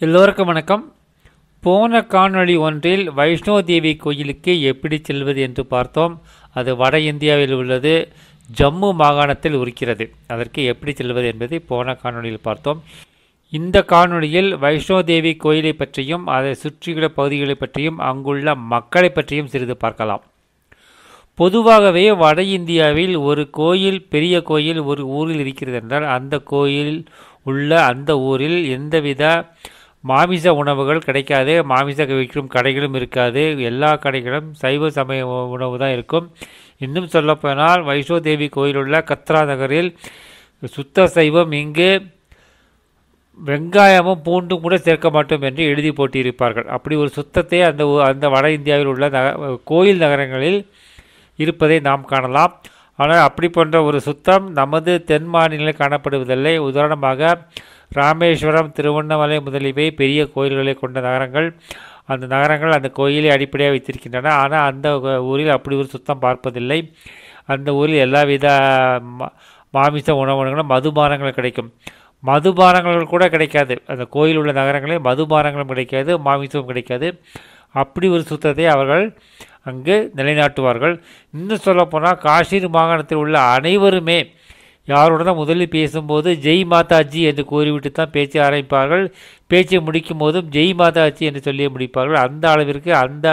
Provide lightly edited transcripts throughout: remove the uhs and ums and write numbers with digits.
எல்லோருக்கும் வணக்கம். போன காணொளி ஒன்றில் வைஷ்ணோ தேவி கோயிலுக்கு எப்படி செல்வது என்று பார்த்தோம். அது வட இந்தியாவில் உள்ளது, ஜம்மு மாகாணத்தில் இருக்கிறது. அதற்கு எப்படி செல்வது என்பதை போன காணொளியில் பார்த்தோம். இந்த காணொளியில் வைஷ்ணோ தேவி கோயிலை பற்றியும் அதை சுற்றியுள்ள பகுதிகளை பற்றியும் அங்குள்ள மக்களை பற்றியும் சிறிது பார்க்கலாம். பொதுவாகவே வட இந்தியாவில் ஒரு கோயில், பெரிய கோயில் ஒரு ஊரில் இருக்கிறது என்றால் அந்த கோயில் உள்ள அந்த ஊரில் எந்தவித மாமிச உணவுகள் கிடைக்காது. மாமிச விற்கும் கடைகளும் இருக்காது. எல்லா கடைகளும் சைவ சமய உணவு தான் இருக்கும். இன்னும் சொல்லப்போனால் வைஷ்ணோ தேவி கோயில் உள்ள கத்ரா நகரில் சுத்த சைவம். இங்கு வெங்காயமும் பூண்டும் கூட சேர்க்க மாட்டோம் என்று எழுதி போட்டியிருப்பார்கள். அப்படி ஒரு சுத்தத்தை அந்த வட இந்தியாவில் உள்ள கோயில் நகரங்களில் இருப்பதை நாம் காணலாம். ஆனால் அப்படி போன்ற ஒரு சுத்தம் நமது தென் மாநிலங்களில் காணப்படுவதில்லை. உதாரணமாக ராமேஸ்வரம், திருவண்ணாமலை முதலியவை பெரிய கோயில்களை கொண்ட நகரங்கள். அந்த நகரங்கள் அந்த கோயிலை அடிப்படையாக வைத்திருக்கின்றன. ஆனால் அந்த ஊரில் அப்படி ஒரு சுத்தம் பார்ப்பதில்லை. அந்த ஊரில் எல்லாவித மாமிச உணவுகளும் மதுபானங்களும் கிடைக்கும். மதுபானங்கள் கூட கிடைக்காது. அந்த கோயில் உள்ள நகரங்களில் மதுபானங்களும் கிடைக்காது, மாமிசமும் கிடைக்காது. அப்படி ஒரு சுத்தத்தை அவர்கள் அங்கு நிலைநாட்டுவார்கள். இன்னும் சொல்லப்போனால் காஷ்மீர் மாகாணத்தில் உள்ள அனைவருமே யாருடன் முதலில் பேசும்போது ஜெய் மாதாஜி என்று கூறிவிட்டு தான் பேச்சை ஆரம்பிப்பார்கள். பேச்சை முடிக்கும் போதும் ஜெய் மாதாஜி என்று சொல்லி முடிப்பார்கள். அந்த அளவிற்கு அந்த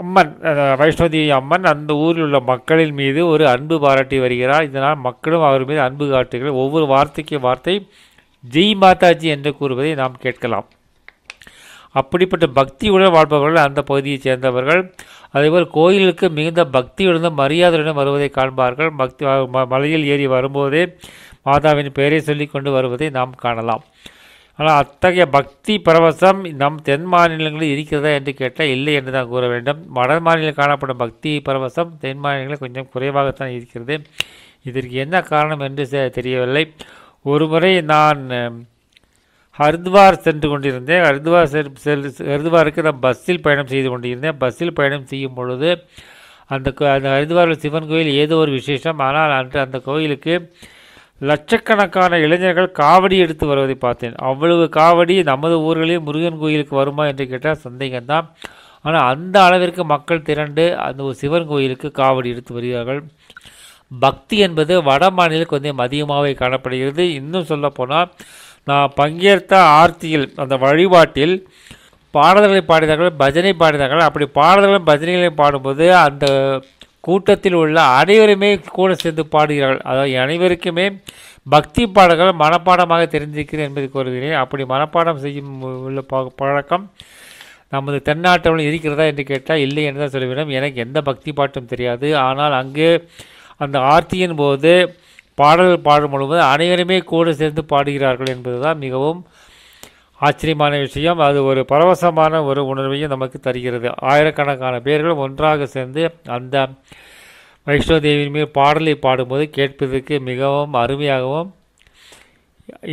அம்மன், வைஷ்ணோதேவி அம்மன் அந்த ஊரில் உள்ள மக்களின் மீது ஒரு அன்பு பாராட்டி வருகிறார். இதனால் மக்களும் அவர் மீது அன்பு காட்டுகிறார். ஒவ்வொரு வார்த்தைக்கு வார்த்தை ஜெய் மாதாஜி என்று கூறுவதை நாம் கேட்கலாம். அப்படிப்பட்ட பக்தியுடன் வாழ்பவர்கள் அந்த பகுதியைச் சேர்ந்தவர்கள். அதேபோல் கோயிலுக்கு மிகுந்த பக்தியுடன் மரியாதையுடன் வருவதை காண்பார்கள். மலையில் ஏறி வரும்போதே மாதாவின் பெயரை சொல்லி கொண்டு வருவதை நாம் காணலாம். ஆனால் அத்தகைய பக்தி பரவசம் நம் தென் மாநிலங்களில் இருக்கிறதா என்று கேட்டால் இல்லை என்று தான் கூற வேண்டும். வட மாநிலத்தில் காணப்படும் பக்தி பரவசம் தென் மாநிலங்களில் கொஞ்சம் குறைவாகத்தான் இருக்கிறது. இதற்கு என்ன காரணம் என்று தெரியவில்லை. ஒருமுறை நான் ஹரித்வார் சென்று கொண்டிருந்தேன். ஹரித்வாருக்கு நான் பஸ்ஸில் பயணம் செய்து கொண்டிருந்தேன். பஸ்ஸில் பயணம் செய்யும் பொழுது அந்த ஹரித்வாரில் சிவன் கோயில் ஏதோ ஒரு விசேஷம். ஆனால் அன்று அந்த கோயிலுக்கு லட்சக்கணக்கான இளைஞர்கள் காவடி எடுத்து வருவதை பார்த்தேன். அவ்வளவு காவடி நமது ஊர்களில் முருகன் கோயிலுக்கு வருமா என்று கேட்டால் சந்தேகம்தான். ஆனால் அந்த அளவிற்கு மக்கள் திரண்டு அந்த ஒரு சிவன் கோயிலுக்கு காவடி எடுத்து வருகிறார்கள். பக்தி என்பது வட மாநிலம் கொஞ்சம் அதிகமாகவே காணப்படுகிறது. இன்னும் சொல்லப்போனால் நான் பங்கேற்ற ஆர்த்தியில் அந்த வழிபாட்டில் பாடல்களை பாடினார்கள், பஜனை பாடினார்கள். அப்படி பாடல்களும் பஜனைகளையும் பாடும்போது அந்த கூட்டத்தில் உள்ள அனைவருமே கூட சேர்ந்து பாடுகிறார்கள். அதாவது அனைவருக்குமே பக்தி பாடல்கள் மனப்பாடமாக தெரிஞ்சிருக்கிறேன் என்பதை கூறுகிறேன். அப்படி மனப்பாடம் செய்யும் உள்ள பழக்கம் நமது தென்னாட்டவர்கள் இருக்கிறதா என்று கேட்டால் இல்லை என்று தான் சொல்லிவிடும். எனக்கு எந்த பக்தி பாட்டும் தெரியாது. ஆனால் அங்கு அந்த ஆர்த்தியின் போது பாடல்கள் பாடும் பொழுது அனைவருமே கூட சேர்ந்து பாடுகிறார்கள் என்பதுதான் மிகவும் ஆச்சரியமான விஷயம். அது ஒரு பரவசமான ஒரு உணர்வையும் நமக்கு தருகிறது. ஆயிரக்கணக்கான பேர்கள் ஒன்றாக சேர்ந்து அந்த வைஷ்ணோ தேவியின் மீது பாடலை பாடும்போது கேட்பதற்கு மிகவும் அருமையாகவும்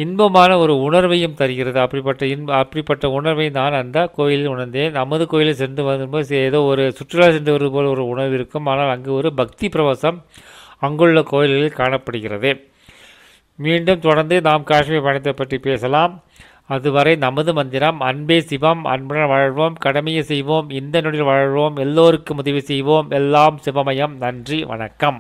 இன்பமான ஒரு உணர்வையும் தருகிறது. அப்படிப்பட்ட உணர்வை நான் அந்த கோயிலில் உணர்ந்தேன். நமது கோயிலில் சென்று வரும்போது ஏதோ ஒரு சுற்றுலா சென்று வருவது போல் ஒரு உணர்வு இருக்கும். ஆனால் அங்கு ஒரு பக்தி பிரவசம் அங்குள்ள கோயில்களில் காணப்படுகிறது. மீண்டும் தொடர்ந்து நாம் காஷ்மீர் பயணத்தை பற்றி பேசலாம். அதுவரை நமது மந்திரம் அன்பே சிவம், அன்புடன் வாழ்வோம், கடமையை செய்வோம், இந்த நொடியில் வாழ்வோம், எல்லோருக்கும் உதவி செய்வோம், எல்லாம் சிவமயம். நன்றி, வணக்கம்.